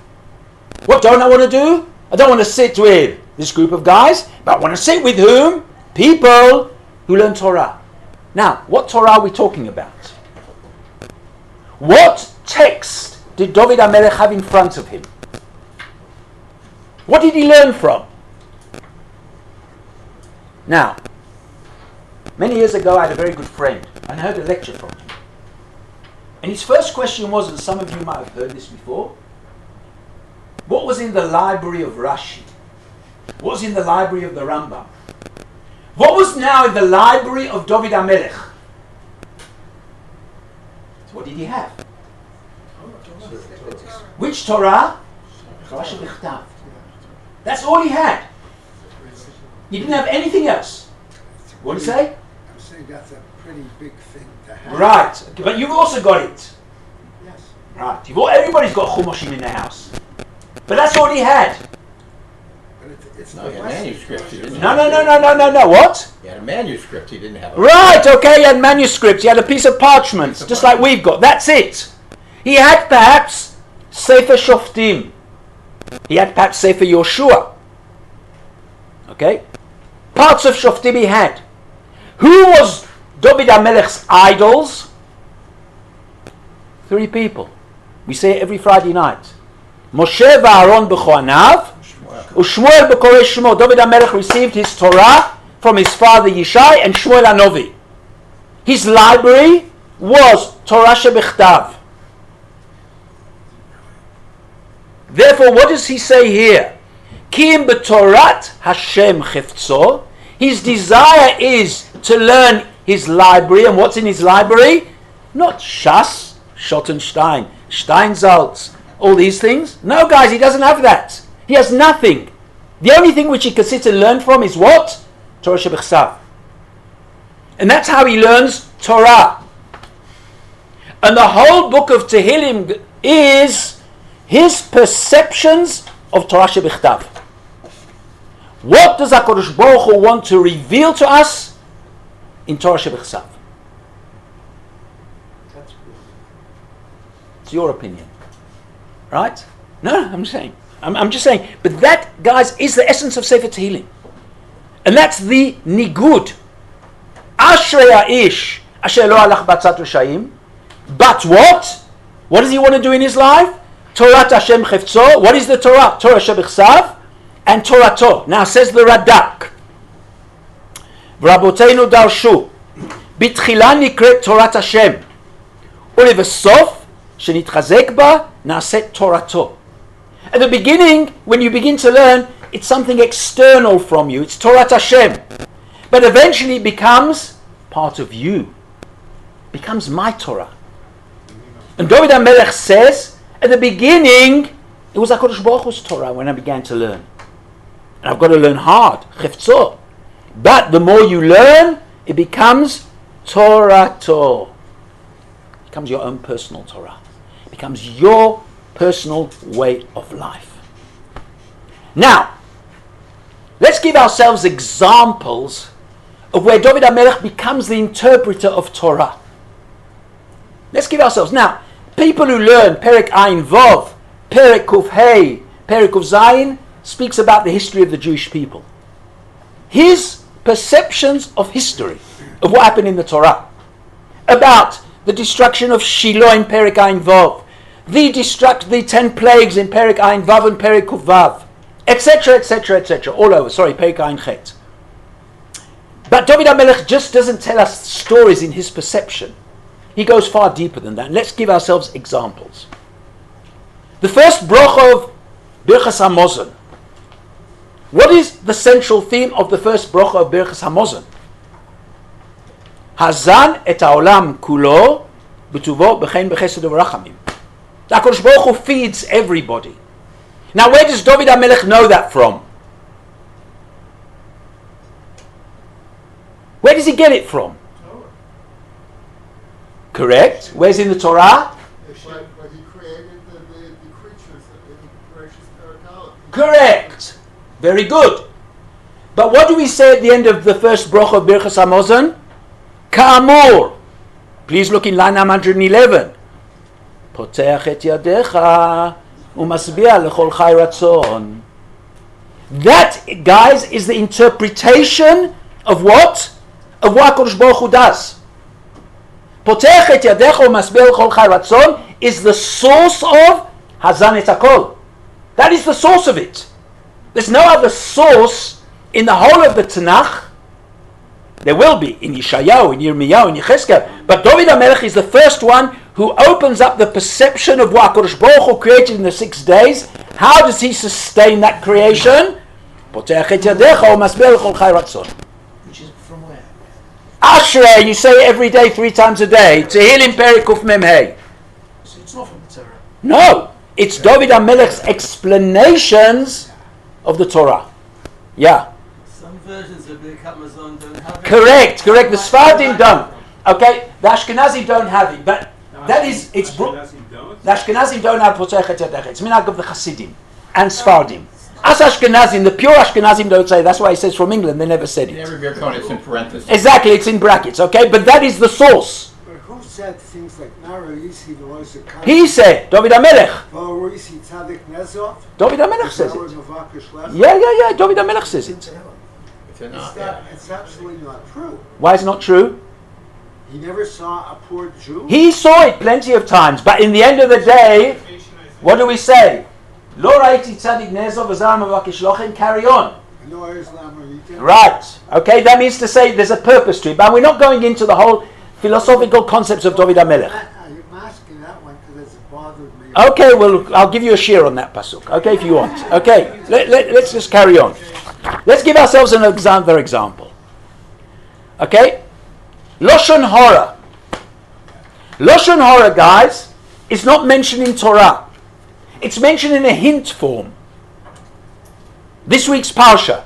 What don't I want to do? I don't want to sit with this group of guys, but I want to sit with whom? People who learn Torah. Now, what Torah are we talking about? What text did David HaMelech have in front of him? What did he learn from? Now, many years ago I had a very good friend, and I heard a lecture from him. And his first question was, and some of you might have heard this before, what was in the library of Rashi? What was in the library of the Rambam? What was now in the library of David HaMelech? So what did he have? Which Torah? Torah Shebichtav. That's all he had. He didn't have anything else. What do you say? I'm saying that's a pretty big thing to have. Right, but you've also got it. Yes. Right, everybody's got Chumoshim in their house. But that's all he had. But it's No, the he had Western manuscripts. He didn't No. have What? He had a manuscript. He didn't have a... Right, okay, he had manuscripts. He had a piece of parchment, just like we've got. That's it. He had perhaps Sefer Shoftim. He had perhaps Sefer Yoshua. Okay? Parts of Shoftim he had. Who was David HaMelech's idols? 3 people. We say it every Friday night. Moshe v'Aaron b'choanav, u'Shmuel b'korei Shmo. David HaMelech received his Torah from his father Yishai and Shmuel HaNovi. His library was Torah Shebichtav. Therefore, what does he say here? Kim b'Torat Hashem Cheftzor. His desire is to learn his library. And what's in his library? Not Shas, Schottenstein, Steinsaltz, all these things. No, guys, he doesn't have that. He has nothing. The only thing which he can sit and learn from is what? Torah Shebichtav. And that's how he learns Torah. And the whole book of Tehillim is his perceptions of Torah Shebichtav. What does HaKadosh Baruch Hu want to reveal to us in Torah Shebichtav? It's your opinion. Right? No, I'm just saying. But that, guys, is the essence of Sefer Tehillim. And that's the nigud. Ashrei Ha'ish, Asher lo alach ba'atzat Rasha'im. But what? What does he want to do in his life? Torah Hashem Cheftzor. What is the Torah? Torah Shebichtav. and Torato. Now says the Radak, V'rabotenu darshu, בתחילה נקראת תורת השם, ולבסוף שנתחזק בה נעשית תורתו. At the beginning, when you begin to learn, it's something external from you. It's Torat Hashem. But eventually it becomes part of you. It becomes my Torah. And David HaMelech says, at the beginning, it was HaKadosh Baruch Hu's Torah when I began to learn. And I've got to learn hard. Chefzo. But the more you learn, it becomes Torato. It becomes your own personal Torah. It becomes your personal way of life. Now, let's give ourselves examples of where David HaMelech becomes the interpreter of Torah. Let's give ourselves. Now, people who learn Perek Ayin Vov, Perek Kuf Hey, Perek Kuf Zayin, speaks about the history of the Jewish people. His perceptions of history, of what happened in the Torah, about the destruction of Shiloh in Perek Ayin Vov, the 10 plagues in Perek Ayin Vav and Perek Kuf Vav, etc., etc., etc., all over. Sorry, Perek Ayin Chet. But David HaMelech just doesn't tell us stories in his perception. He goes far deeper than that. Let's give ourselves examples. The first bracha of Birchas HaMazon. What is the central theme of the first bracha of Birchas HaMazon? Hazan et haolam kulo b'tuvo b'chein b'chesed u'rachamim. The HaKadosh Baruch Hu feeds everybody. Now, where does David HaMelech know that from? Where does he get it from? Correct. Where's in the Torah? When he created the creatures in gracious Parakala. Correct. Very good. But what do we say at the end of the first bracha of Birchas HaMazon? Ka'amur. Please look in line 111. Poteach et yadecha umasbiah lechol chai ratzon. That, guys, is the interpretation of what? Of what HaKadosh Baruch Hu does. Poteach et yadecha umasbiah lechol chai ratzon is the source of Hazan et hakol. That is the source of it. There's no other source in the whole of the Tanakh. There will be in Yeshayahu, in Yirmiyahu, in Yechezkel. But David HaMelech is the first one who opens up the perception of what HaKadosh Baruch Hu created in the 6 days. How does he sustain that creation? Which is from where? Ashrei, you say it every day, 3 times a day. Tehillim Perek Kuf Mem Hey. So it's not from the Torah. No, it's David HaMelech's explanations of the Torah. Yeah. Some versions of Birkat Hamazon don't have it. Correct. The Sfardim don't. Okay, the Ashkenazim don't have it, but that is, it's the Ashkenazim don't have Poteach et Yadecha. It's minhag of the Hasidim and Sfardim. Us Ashkenazim, the pure Ashkenazim don't say. That's why he says from England. They never said In it. every Birkon it's in parentheses. Exactly, it's in brackets. Okay, but that is the source. But who said things like Naraisi, the Lois of Khan? He said, David HaMelech. Valorisi Tzadik Nezov? David HaMelech says it. it. Yeah. David HaMelech says it. It's absolutely not true. Why is it not true? He never saw a poor Jew. He saw it plenty of times, but in the end of the day, what do we say? Lo raiti tzadik nezov v'zar mavakish lochem. Carry on. Right. Okay, that means to say there's a purpose to it, but we're not going into the whole philosophical concepts of David HaMelech. I'm asking that one because it's bothered me. Okay, well, I'll give you a share on that pasuk. Okay, if you want. Okay, let's just carry on. Let's give ourselves another example. Okay, Lashon Hora. Lashon Hora, guys, is not mentioned in Torah. It's mentioned in a hint form. This week's Parsha.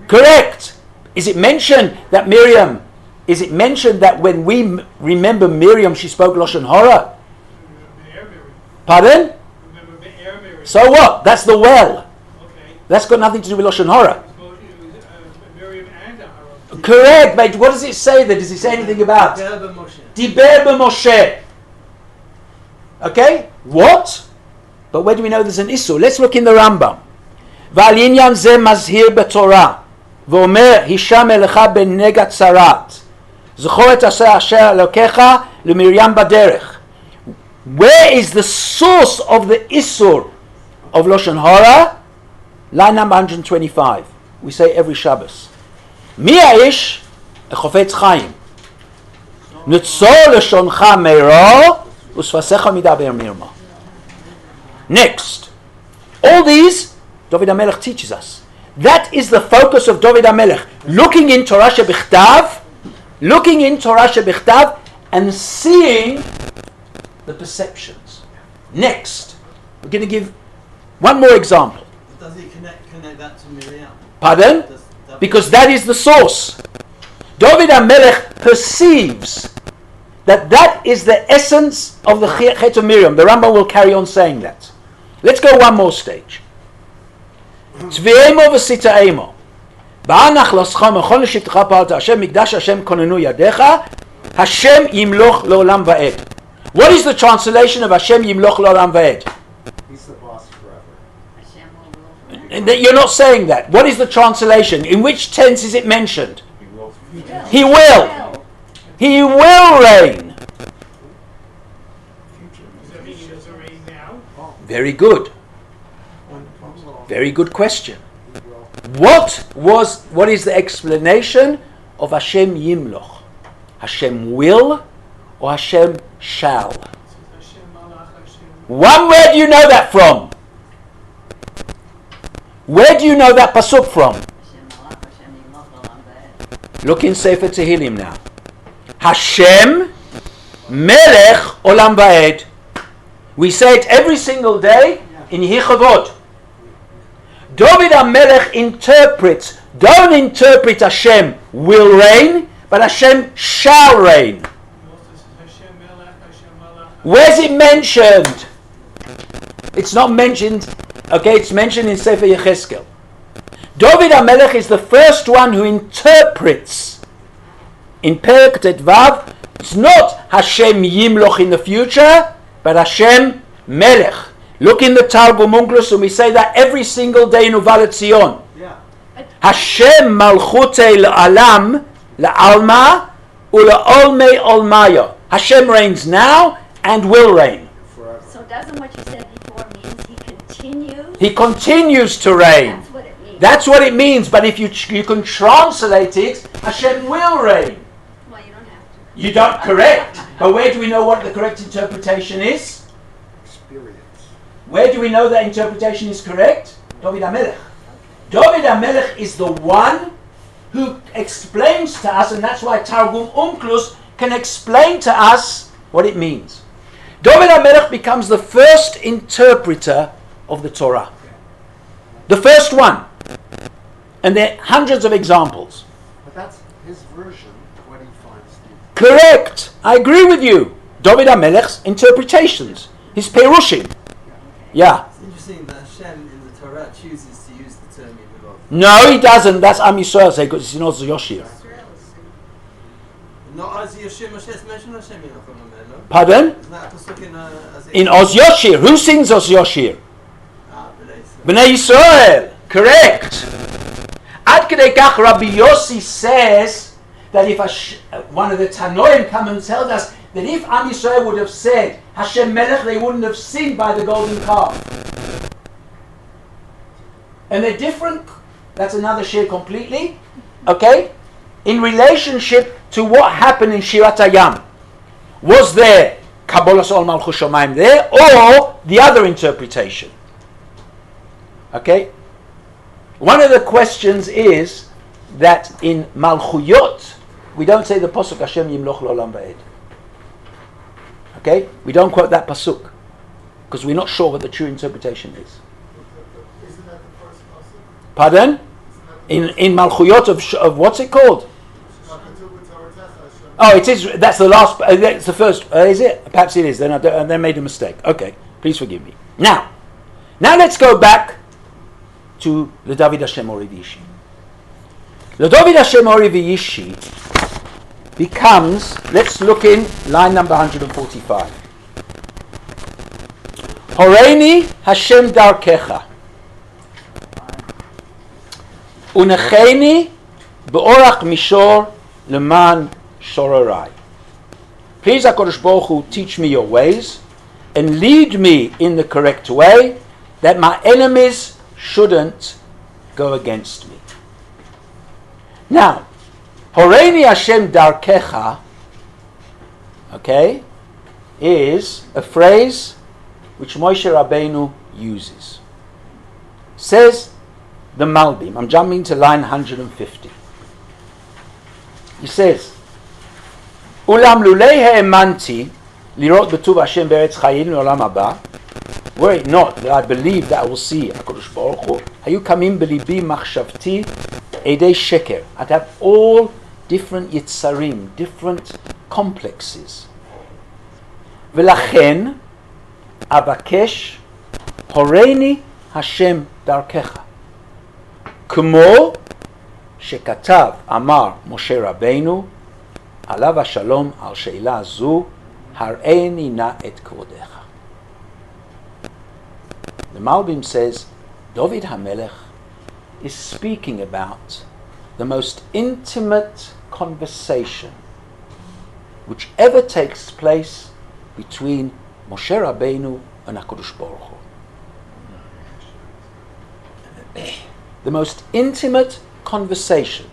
Correct. Is it mentioned that Miriam? Is it mentioned that when we remember Miriam, she spoke Lashon Hora? Pardon? So what? That's the well. That's got nothing to do with Lashon Hora. Correct, mate. What does it say there? Does it say anything about? Diber b'Moshe. Okay? What? But where do we know there's an Issur? Let's look in the Rambam. ועל עניין זה מזהיר בתורה, ואומר, הישם אליך בנגע צרת. זכור את אשר אלוקיך למרים בדרך. Where is the source of the Issur of Lashon Hora? line number 125. We say every Shabbos. Mi ha'ish chofetz chaim. Nitzor leshoncha meiro usfasecha midaber mirma. Next. All these, David HaMelech teaches us. That is the focus of David HaMelech. Looking in Torah shebichtav, and seeing the perceptions. Next, we're going to give one more example. Does he connect that to Miriam? Pardon? Because that is the source. David HaMelech perceives that is the essence of the Chet of Miriam. The Rambam will carry on saying that. Let's go one more stage. Tzvi'emo v'sita'emo. Ba'anach loscha mechon l'shivtecha pa'alta Hashem mikdash Hashem konenu yadecha Hashem yimloch le'olam va'ed. What is the translation of Hashem yimloch le'olam va'ed? He's the boss forever. And you're not saying that. What is the translation? In which tense is it mentioned? He will. He will reign. Very good. Very good question. What is the explanation of Hashem Yimloch? Hashem will or Hashem shall? One, where do you know that from? Where do you know that pasuk from? Look in Sefer Tehillim now. Hashem Melech Olam Va'ed. We say it every single day in Yichavod. David HaMelech interprets, don't interpret Hashem will reign, but Hashem shall reign. Where's it mentioned? It's not mentioned, okay, it's mentioned in Sefer Yecheskel. David HaMelech is the first one who interprets in Perek Tetvav. It's not Hashem Yimloch in the future, but Hashem Melech. Look in the Targum Onkelos, and we say that every single day in Uva Letzion. Hashem Malchutei La'alam La'alma Ula'olmei Olmaya. Hashem reigns now and will reign. So doesn't what you said before means he continues? He continues to reign. That's what it means. That's what it means, but if you can translate it, Hashem will reign. Well, you don't have to. You don't, correct. But where do we know what the correct interpretation is? Experience. Where do we know that interpretation is correct? David HaMelech. David HaMelech is the one who explains to us, and that's why Targum Onkelos can explain to us what it means. David HaMelech becomes the first interpreter of the Torah. The first one. And there are hundreds of examples. But that's his version of what he finds deep. Correct. I agree with you. David HaMelech's interpretations. His perushim. Yeah. It's interesting that Hashem in the Torah chooses to use the term Yimloch. No, he doesn't. That's Am Yisrael say because it's in Oz Yoshir. Not as Yashim Hashem mentioned Hashem Yimloch. Pardon? Isn't that a pasuk In Oz Yoshir. Who sings Oz Yoshir? Bnei Yisrael. Correct. Ad Kedei Kach Rabbi Yossi says that if one of the Tanoim come and tells us that if Am Yisrael would have said Hashem Melech, they wouldn't have sinned by the golden calf. And they're different. That's another shir completely. Okay? In relationship to what happened in Shirat Hayam. Was there Kabbalas Ol Malchus Shamayim there, or the other interpretation? Okay? One of the questions is that in Malchuyot, we don't say the pasuk Hashem Yimloch L'Olam Va'ed. Okay? We don't quote that pasuk because we're not sure what the true interpretation is. Isn't that the first pasuk? Pardon? In Malchuyot of what's it called? Oh, it is. That's the last. That's the first. Is it? Perhaps it is. Then I made a mistake. Okay, please forgive me. Now let's go back to LeDavid Hashem Ori V'Yishi. LeDavid Hashem Ori V'Yishi becomes. Let's look in line number 145. Horeini Hashem Darkecha Unecheni Be'orach Mishor Leman Shorarai. Please, HaKadosh Baruch Hu, teach me your ways and lead me in the correct way, that my enemies shouldn't go against me. Now, Horeini Hashem darkecha, okay, is a phrase which Moshe Rabbeinu uses. Says the Malbim. I'm jumping to line 150. He says, Ulam lulei ha'emanti lirot b'tuv Hashem be'eretz chayim le'olam haba. Were it not that I believe that I will see HaKadosh Baruch Hu, hayu kamim b'libi machshavti edei sheker. I'd have all different yitzarim, different complexes. V'lachen abakesh horeini Hashem darkecha. Kumo shekatav amar Moshe Rabbeinu alav hashalom al sheila zu hareini na et kvodecha. The Malbim says David HaMelech is speaking about the most intimate conversation which ever takes place between Moshe Rabbeinu and HaKadosh Baruch Hu. The most intimate conversation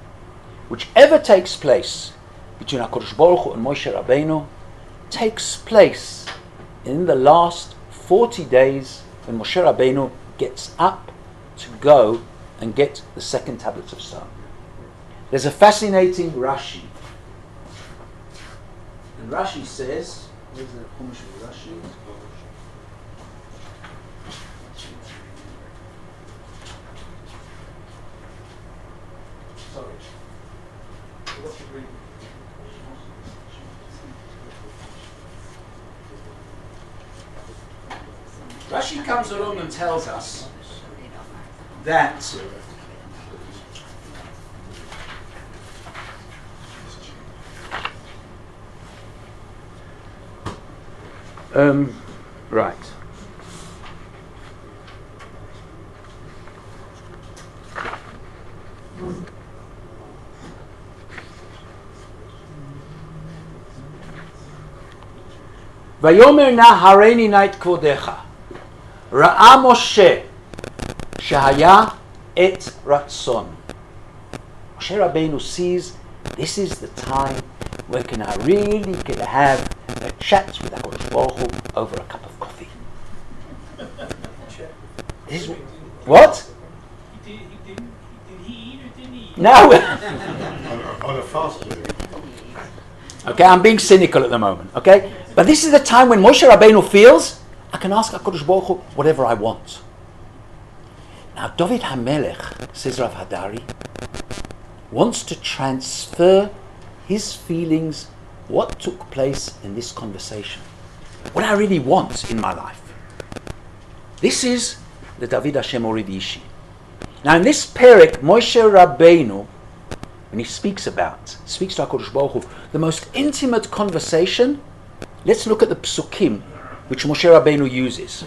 which ever takes place between HaKadosh Baruch Hu and Moshe Rabbeinu takes place in the last 40 days when Moshe Rabbeinu gets up to go and get the second tablet of stone. There's a fascinating Rashi. And Rashi says, where's the Chumash of Rashi? Sorry. Rashi comes along and tells us that right. Vayomer na hareini na et kvodecha. Ra'a Moshe shehaya et ratzon. Moshe Rabbeinu sees this is the time where can I really get to have a chat with HaKadosh Baruch Hu over a cup of coffee. This is, what? Did he eat or didn't he eat? No. On a fast day. Okay, I'm being cynical at the moment. Okay, but this is the time when Moshe Rabbeinu feels I can ask HaKadosh Baruch Hu whatever I want. Now, David HaMelech, says Rav Hadari, wants to transfer his feelings, what took place in this conversation, what I really want in my life. This is the LeDavid Hashem Oridi Ishi. Now, in this perek, Moshe Rabbeinu, when he speaks to HaKadosh Baruch Hu, the most intimate conversation, let's look at the psukim which Moshe Rabbeinu uses.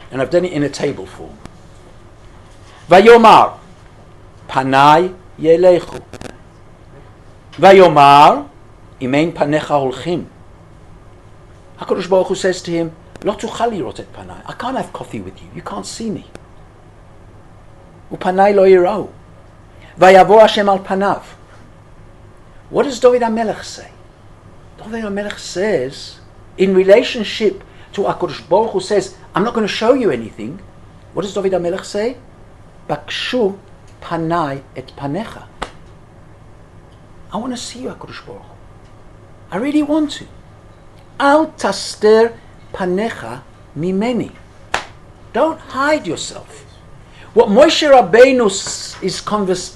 And I've done it in a table form. Vayomar, panai yelechu. Vayomar, imein panecha holchim. HaKadosh Baruch Hu says to him, Lo tuchal lirot et panai. I can't have coffee with you. You can't see me. Upanai lo yirau. Vayavo Hashem al panav. What does David HaMelech say? David HaMelech says, in relationship to HaKadosh Baruch Hu says, I'm not going to show you anything. What does David HaMelech say? Bakshu panai et panecha. I want to see you, HaKadosh Baruch Hu. I really want to. Al taster panecha mimeni. Don't hide yourself. What Moshe Rabbeinu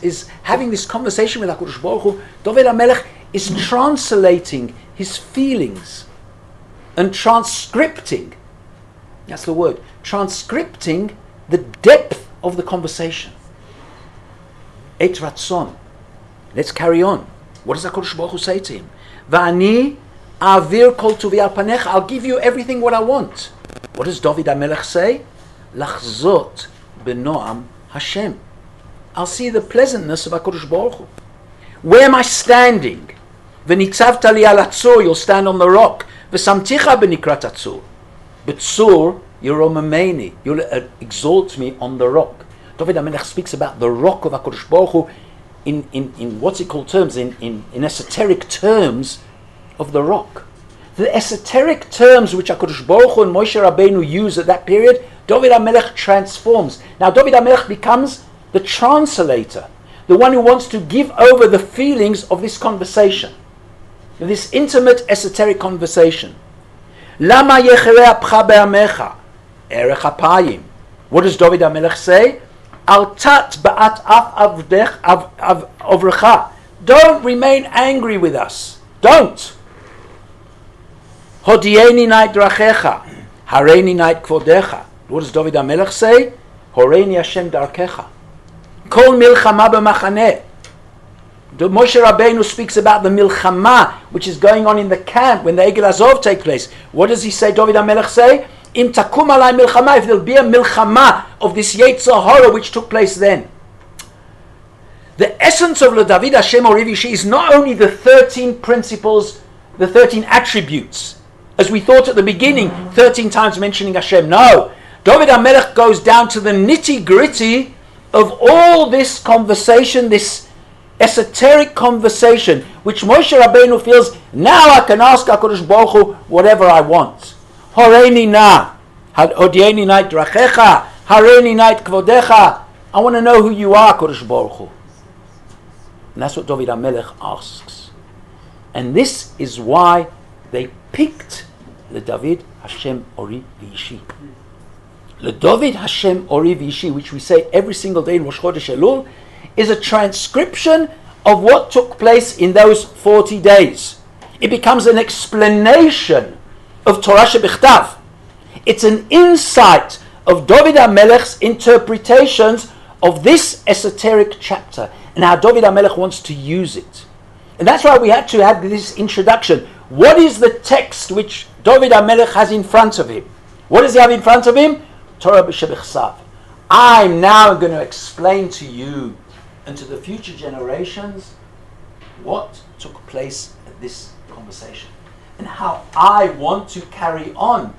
is having this conversation with HaKadosh Baruch Hu, David HaMelech is translating his feelings and transcripting, that's the word, transcripting the depth of the conversation. Et ratzon. Let's carry on. What does HaKadosh Baruch Hu say to him? Va'ani avir kol tuvi al panecha. I'll give you everything what I want. What does David HaMelech say? Lachzot benoam Hashem. I'll see the pleasantness of HaKadosh Baruch Hu. Where am I standing? V'nitzavta li al atzur, you'll stand on the rock. V'samticha b'nikrat atzur. B'tzur, you'll exalt me on the rock. David HaMelech speaks about the rock of HaKadosh Baruch Hu in what's it called terms, in esoteric terms of the rock. The esoteric terms which HaKadosh Baruch Hu and Moshe Rabbeinu use at that period, David HaMelech transforms. Now David HaMelech becomes the translator, the one who wants to give over the feelings of this conversation, this intimate esoteric conversation. Lama yechere apcha be'amecha, erech apayim. What does David HaMelech say? Al tat ba'at af avrecha. Don't remain angry with us. Don't. Hodieni nait drachecha, hareini nait kvodecha. What does David HaMelech say? Horeini Hashem darkecha. Kol milchama b'machaneh. Moshe Rabbeinu speaks about the milchama which is going on in the camp when the Egel Azov take place. What does he say? David HaMelech say, Im takum alai milchama, if there'll be a milchama of this Yetzer Hara which took place then. The essence of LeDavid Hashem Oriv Ishi is not only the 13 principles, the 13 attributes, as we thought at the beginning, 13 times mentioning Hashem. No, David HaMelech goes down to the nitty-gritty of all this conversation, this esoteric conversation, which Moshe Rabbeinu feels, now I can ask HaKadosh Baruch Hu whatever I want. Horeini na, hodieni nait drachecha, hareini nait kvodecha. I want to know who you are, HaKadosh Baruch Hu. And that's what David HaMelech asks. And this is why they picked LeDavid Hashem Ori V'ishi. LeDavid Hashem Ori V'ishi, which we say every single day in Rosh Chodesh Elul, is a transcription of what took place in those 40 days. It becomes an explanation of Torah Shebichtav. It's an insight of David HaMelech's interpretations of this esoteric chapter and how David HaMelech wants to use it. And that's why we had to have this introduction. What is the text which David HaMelech has in front of him? What does he have in front of him? Torah B'Shebichsav. I'm now going to explain to you and to the future generations what took place at this conversation and how I want to carry on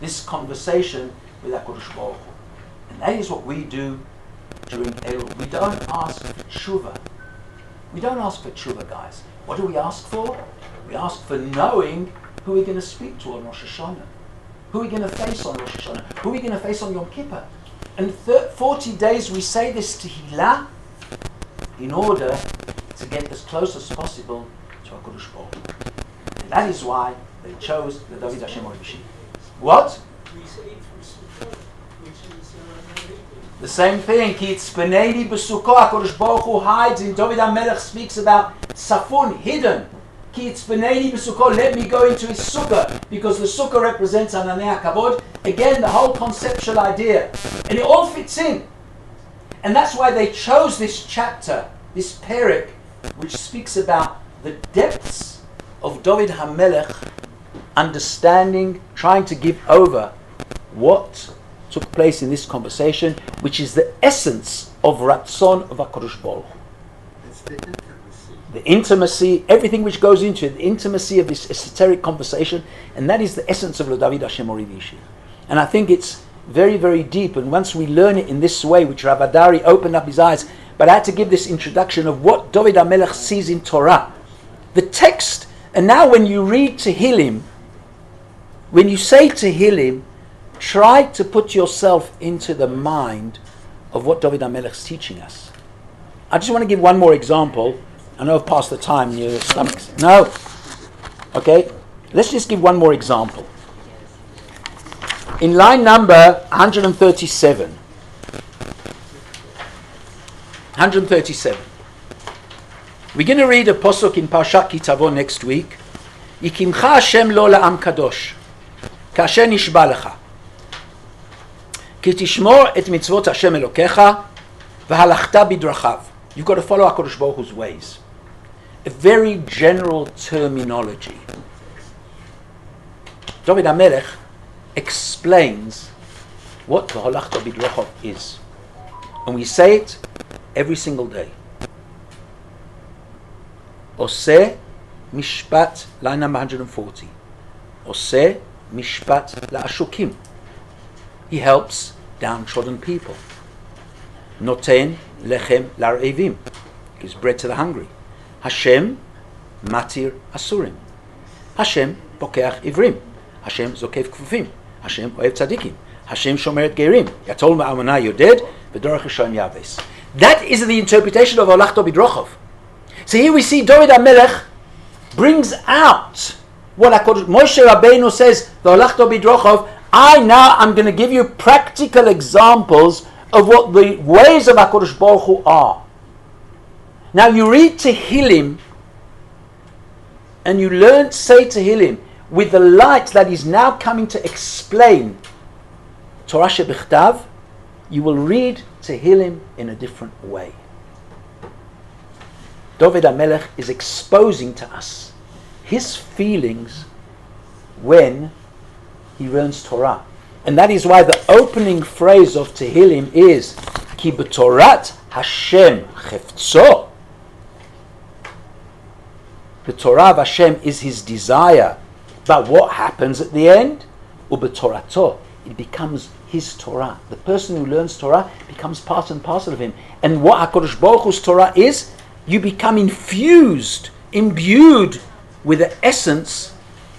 this conversation with HaKadosh Baruch Hu. And that is what we do during Elul. We don't ask for tshuva. We don't ask for tshuva, guys. What do we ask for? We ask for knowing who we're going to speak to on Rosh Hashanah, who we're going to face on Rosh Hashanah, who we're going to face on Yom Kippur. And 40 days we say this tehillah in order to get as close as possible to HaKadosh Baruch Hu. And that is why they chose the LeDavid Hashem Ori V'ishi. What? We say it for Sukkot, which is The same thing. Ki itzpeneni b'sukkah. HaKadosh Baruch Hu hides. In David HaMelech speaks about safun, hidden. Ki itzpeneni b'sukkah. Let me go into his sukkah, because the sukkah represents ananei hakavod. Again, the whole conceptual idea, and it all fits in. And that's why they chose this chapter, this perek, which speaks about the depths of David HaMelech understanding, trying to give over what took place in this conversation, which is the essence of Ratzon of HaKadosh Baruch Hu. It's the intimacy. The intimacy, everything which goes into it, the intimacy of this esoteric conversation, and that is the essence of LeDavid Hashem Ori V'ishi. And I think it's very, very deep, and once we learn it in this way, which Rav Adari opened up his eyes, but I had to give this introduction of what David HaMelech sees in Torah. The text, and now when you read Tehillim, when you say Tehillim, try to put yourself into the mind of what David HaMelech is teaching us. I just want to give one more example. I know I've passed the time. Your stomachs. No. Okay. Let's just give one more example. In line number 137. 137. We're going to read a posuk in Parshat Ki Tavo next week. Yikimcha Hashem lo la'am kadosh, ka'asher nishba lecha. Ki tishmor et mitzvot Hashem Elokecha, v'halachta bidrachav. You've got to follow HaKadosh Baruch Hu's ways. A very general terminology. David HaMelech explains what v'halachta bidrachav is. And we say it every single day. Oseh mishpat, line number 140. Oseh mishpat la'ashukim. He helps downtrodden people. Noten lechem lar'evim, gives bread to the hungry. Hashem matir asurim. Hashem bokeach ivrim. Hashem zokev kfufim. Hashem oev tzadikim. Hashem shomer et gerim. Yatol ma'amana yoded v'dorach Hashem yaves. That is the interpretation of Olachto Bidrochov. So here we see David HaMelech brings out what Moshe Rabbeinu says, Olachto Bidrochov, I'm going to give you practical examples of what the ways of HaKadosh Baruch Hu are. Now you read Tehillim and you learn to say Tehillim with the light that is now coming to explain Torah Shebichtav, you will read Tehillim in a different way. David HaMelech is exposing to us his feelings when he learns Torah. And that is why the opening phrase of Tehillim is Ki b'Torat Hashem chefzo. The Torah of Hashem is his desire. But what happens at the end? U'b'Torato. It becomes his Torah. The person who learns Torah becomes part and parcel of him. And what HaKadosh Baruch Hu's Torah is, you become infused, imbued with the essence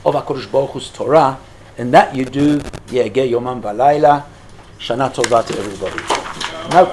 of HaKadosh Baruch Hu's Torah. And that you do, Yegeh Yomam V'Layla. Shana Tova to everybody. Now,